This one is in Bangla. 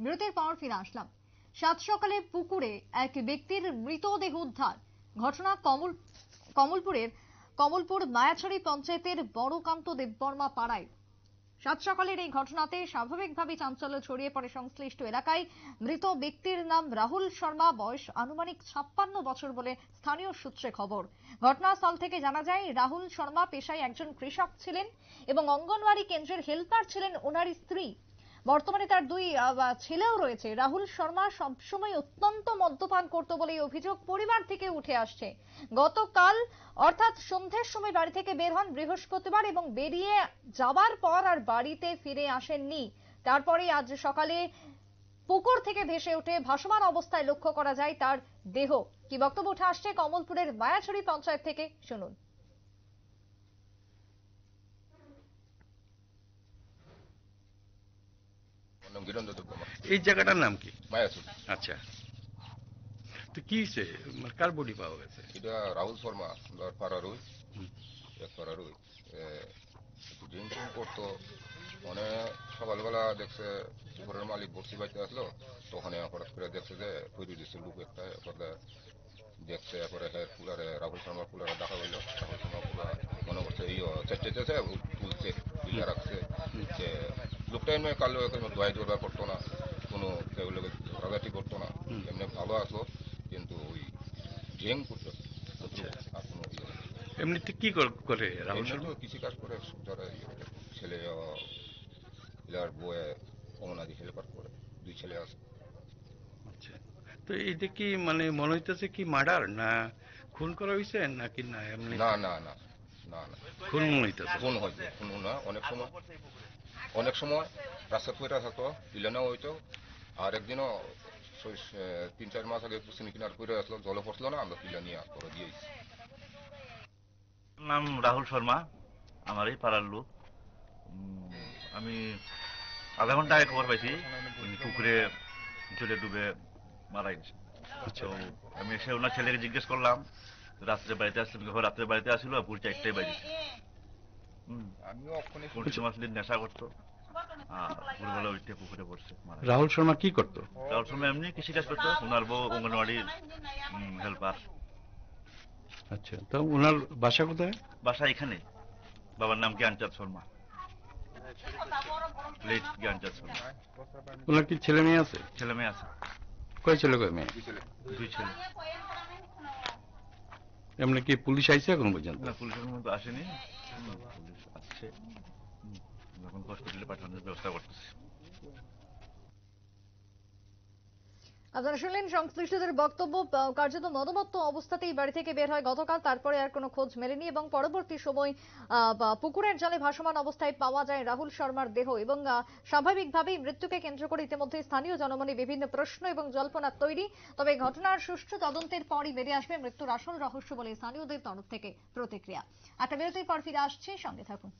বিরতির পর ফিরে আসলাম। সাত সকালে পুকুরে এক ব্যক্তির মৃতদেহ উদ্ধার। ঘটনা কমলপুর মায়াছড়ি পঞ্চায়েতের বড়কান্ত দেববর্মা পাড়ায়। সাত সকালের এই ঘটনাতে স্বাভাবিকভাবে চাঞ্চল্য ছড়িয়ে পড়ে সংশ্লিষ্ট এলাকায়। মৃত ব্যক্তির নাম রাহুল শর্মা, বয়স আনুমানিক 56 বছর বলে স্থানীয় সূত্রে খবর। ঘটনাস্থল থেকে জানা যায়, রাহুল শর্মা পেশায় একজন কৃষক ছিলেন এবং অঙ্গনওয়াড়ি কেন্দ্রের হেল্পার ছিলেন ওনার স্ত্রী। বর্তমানে তার দুই ছেলেও রয়েছে। রাহুল শর্মা সবসময় অত্যন্ত মদ্যপান করত বলে অভিযোগ পরিবার থেকে উঠে আসছে। গতকাল অর্থাৎ সন্ধ্যের সময় বাড়ি থেকে বের হন বৃহস্পতিবার এবং বেরিয়ে যাবার পর আর বাড়িতে ফিরে আসেননি। তারপরে আজ সকালে পুকুর থেকে ভেসে উঠে ভাসমান অবস্থায় লক্ষ্য করা যায় তার দেহ। কি বক্তব্য উঠে আসছে কমলপুরের মায়াছড়ি পঞ্চায়েত থেকে, শুনুন। এই জায়গাটার নাম কি? মায়াছড়ি। আচ্ছা, তো কি হয়েছে, কার বডি পাওয়া গেছে? এটা রাহুল শর্মা, পাড়ারই এক পাড়ারই একটু ড্রিঙ্ক করতো। মানে সকালবেলা দেখছে পুকুরের মালিক বর্ষি বাড়িতে আসলো, তো ওখানে হঠাৎ করে দেখছে যে তৈরি দিচ্ছে লোক একটা। এরপরে দেখছে, এরপরে কুলারে রাহুল শর্মা কুলারে দেখা হইলো। রাহুল শর্মা কুলা মনে করছে এই চেষ্টেছে তুলছে, তুলে রাখছে। যে লোকটা এমনি কালো দোয়াই জোরবা করতো না, কোনো কেউ লোক ঝগড়াঝাটি করতো না, এমনি ভালো আসলো। কিন্তু ওই ড্রিঙ্ক করতো আর কোনো এমনিতে কি করে রাহুল এমনি তো শর্মা? কৃষিকাজ করে, যারা ছেলে আর বয়ে অমনাদি হেল্পার করে, দুই ছেলে আছে। আচ্ছা, তো এইটা কি মানে মনে হইতেছে কি মার্ডার না খুন করা হয়েছে নাকি না এমনি? না না না না না, খুন মনে হইতেছে। খুন হয়েছে, খুন না। অনেক সময় রাস্তা পয়টা থাকতো, তুলে নেওয়া হইতো। আর একদিনও 3-4 মাস আগে একটু সিনি কিনার করে আসলো, জলে পড়ছিল না, আমরা তুলে নিয়ে করে দিয়েছি। নাম রাহুল শর্মা, আমার এই পাড়ার লোক। আমি আধা ঘন্টা আগে খবর পাইছি পুকুরে জলে ডুবে মারা গেছে। তো আমি এসে ওনার ছেলেকে জিজ্ঞেস করলাম রাত্রে বাড়িতে আসলেন, রাত্রে বাড়িতে আসছিল ভোর 4টায় বাজেছে। আমিও ওখানে মাস দিন নেশা করতো আর ভোরবেলা উঠে পুকুরে পড়ছে। রাহুল শর্মা কি করতো? রাহুল শর্মা এমনি কৃষিকাজ করতো, ওনার বউ অঙ্গনওয়াড়ির হেল্পার। আচ্ছা, তো ওনার বাসা কোথায়? বাসা এখানে, বাবার নাম জ্ঞানচাঁদ শর্মা, লেট জ্ঞানচাঁদ শর্মা। ওনার কি ছেলে মেয়ে আছে? ছেলে মেয়ে আছে। কয় ছেলে কয় মেয়ে? দুই ছেলে। এমনি কি পুলিশ আইছে এখন পর্যন্ত? না, পুলিশ এখন পর্যন্ত আসেনি। পুলিশ আসছে, এখন হসপিটালে পাঠানোর ব্যবস্থা করতেছে। আপনারা শুনলেন সংশ্লিষ্টদের বক্তব্য। কার্যত মদমত্ত অবস্থাতেই বাড়ি থেকে বের হয় গতকাল, তারপরে আর কোনো খোঁজ মেলেনি এবং পরবর্তী সময় পুকুরের জলে ভাসমান অবস্থায় পাওয়া যায় রাহুল শর্মার দেহ। এবং স্বাভাবিকভাবেই মৃত্যুকে কেন্দ্র করে ইতিমধ্যে স্থানীয় জনমনে বিভিন্ন প্রশ্ন এবং জল্পনা তৈরি। তবে ঘটনার সুষ্ঠু তদন্তের পরই বেরিয়ে আসবে মৃত্যুর আসল রহস্য বলে স্থানীয়দের তরফ থেকে প্রতিক্রিয়া। একটা বিরতির পর ফিরে আসছে, সঙ্গে থাকুন।